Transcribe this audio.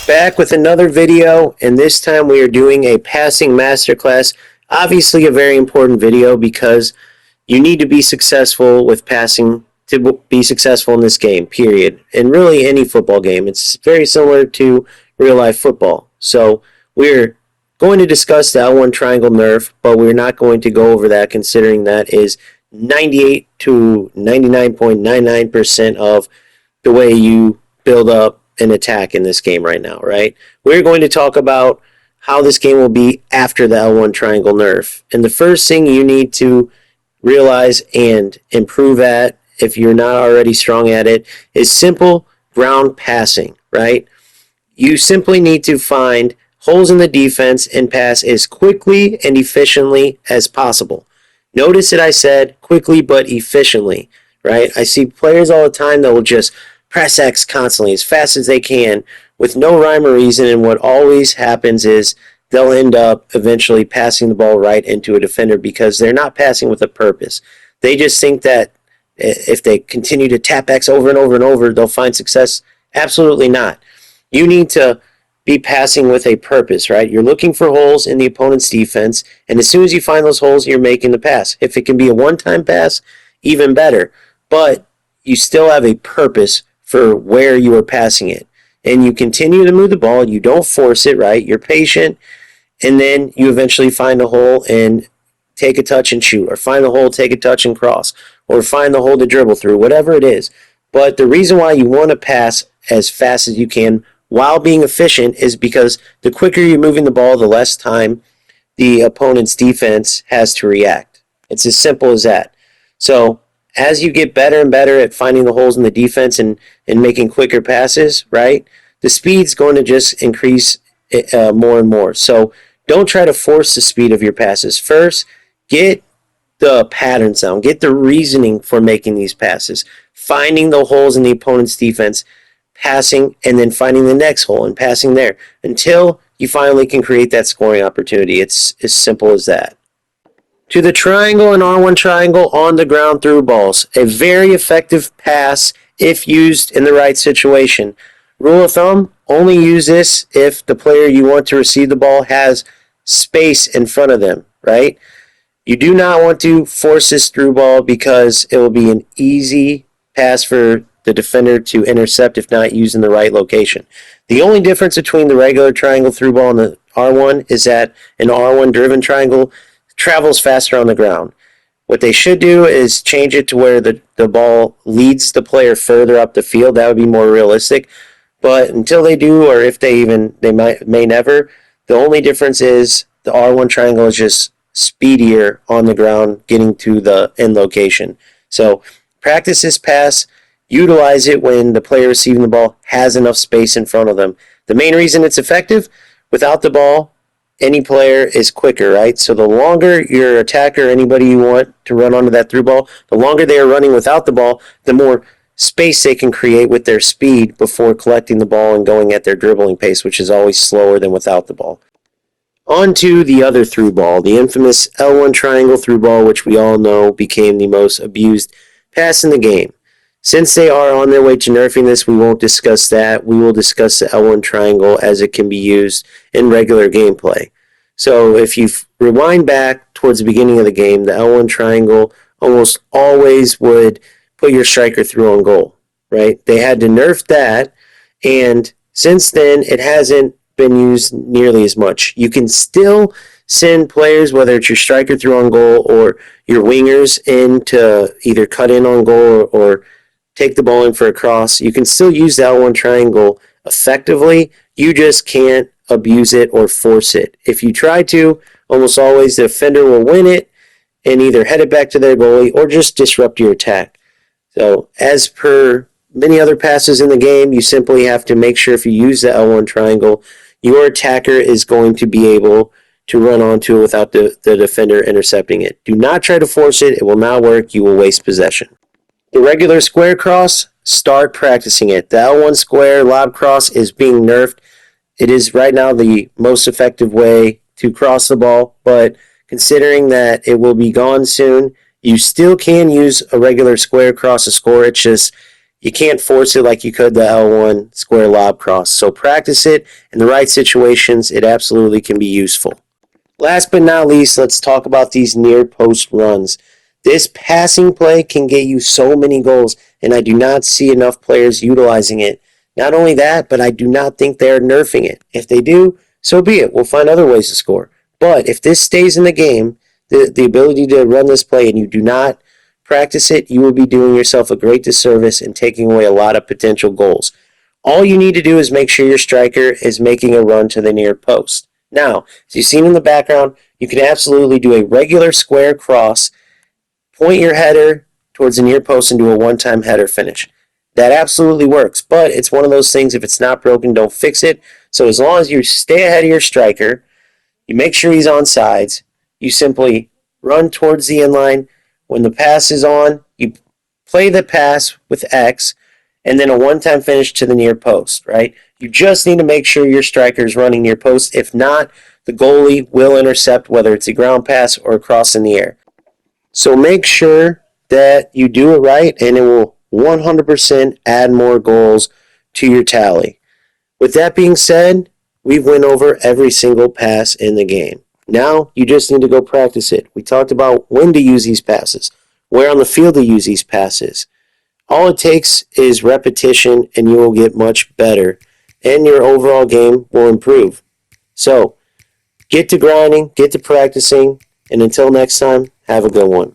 Back with another video, and this time we are doing a passing masterclass. Obviously a very important video because you need to be successful with passing to be successful in this game, period. And really any football game. It's very similar to real life football. So we're going to discuss the L1 triangle nerf, but we're not going to go over that considering that is 98 to 99.99% of the way you build up an attack in this game right now, right? We're going to talk about how this game will be after the L1 triangle nerf. And the first thing you need to realize and improve at, if you're not already strong at it, is simple ground passing, right? You simply need to find holes in the defense and pass as quickly and efficiently as possible. Notice that I said quickly but efficiently, right? I see players all the time that will just press X constantly as fast as they can with no rhyme or reason, and what always happens is they'll end up eventually passing the ball right into a defender because they're not passing with a purpose. They just think that if they continue to tap X over and over and over, they'll find success. Absolutely not. You need to be passing with a purpose, right? You're looking for holes in the opponent's defense, and as soon as you find those holes, you're making the pass. If it can be a one-time pass, even better. But you still have a purpose for where you are passing it. And you continue to move the ball. You don't force it, right? You're patient. And then you eventually find a hole and take a touch and shoot. Or find a hole, take a touch and cross. Or find the hole to dribble through. Whatever it is. But the reason why you want to pass as fast as you can while being efficient is because the quicker you're moving the ball, the less time the opponent's defense has to react. It's as simple as that. So as you get better and better at finding the holes in the defense and making quicker passes, right, the speed's going to just increase more and more. So don't try to force the speed of your passes. First, get the patterns down. Get the reasoning for making these passes. Finding the holes in the opponent's defense, passing, and then finding the next hole and passing there until you finally can create that scoring opportunity. It's as simple as that. To the triangle and R1 triangle on the ground through balls. A very effective pass if used in the right situation. Rule of thumb, only use this if the player you want to receive the ball has space in front of them, right? You do not want to force this through ball because it will be an easy pass for the defender to intercept if not used in the right location. The only difference between the regular triangle through ball and the R1 is that an R1 driven triangle travels faster on the ground. What they should do is change it to where the ball leads the player further up the field. That would be more realistic. But until they do, or if they may never, the only difference is the R1 triangle is just speedier on the ground getting to the end location. So practice this pass. Utilize it when the player receiving the ball has enough space in front of them. The main reason it's effective, without the ball, any player is quicker, right? So the longer your attacker, anybody you want to run onto that through ball, the longer they are running without the ball, the more space they can create with their speed before collecting the ball and going at their dribbling pace, which is always slower than without the ball. On to the other through ball, the infamous L1 triangle through ball, which we all know became the most abused pass in the game. Since they are on their way to nerfing this, we won't discuss that. We will discuss the L1 triangle as it can be used in regular gameplay. So if you rewind back towards the beginning of the game, the L1 triangle almost always would put your striker through on goal, right? They had to nerf that, and since then it hasn't been used nearly as much. You can still send players, whether it's your striker through on goal or your wingers in to either cut in on goal or take the ball in for a cross. You can still use the L1 triangle effectively. You just can't abuse it or force it. If you try to, almost always the defender will win it and either head it back to their goalie or just disrupt your attack. So as per many other passes in the game, you simply have to make sure if you use the L1 triangle, your attacker is going to be able to run onto it without the defender intercepting it. Do not try to force it. It will not work. You will waste possession. The regular square cross, start practicing it. The L1 square lob cross is being nerfed. It is right now the most effective way to cross the ball, but considering that it will be gone soon, you still can use a regular square cross to score. It's just You can't force it like you could the L1 square lob cross. So practice it in the right situations. It absolutely can be useful. Last but not least, let's talk about these near post runs. This passing play can get you so many goals, and I do not see enough players utilizing it. Not only that, but I do not think they're nerfing it. If they do, so be it. We'll find other ways to score. But if this stays in the game, the ability to run this play, and you do not practice it, you will be doing yourself a great disservice and taking away a lot of potential goals. All you need to do is make sure your striker is making a run to the near post. Now, as you've seen in the background, you can absolutely do a regular square cross, point your header towards the near post, and do a one-time header finish. That absolutely works, but it's one of those things, if it's not broken, don't fix it. So as long as you stay ahead of your striker, you make sure he's on sides, you simply run towards the inline. When the pass is on, you play the pass with X, and then a one-time finish to the near post, right? You just need to make sure your striker is running near post. If not, the goalie will intercept, whether it's a ground pass or a cross in the air. So make sure that you do it right, and it will 100% add more goals to your tally. With that being said, we've went over every single pass in the game. Now you just need to go practice it. We talked about when to use these passes, where on the field to use these passes. All it takes is repetition, and you will get much better, and your overall game will improve. So, get to grinding, get to practicing, and until next time, have a good one.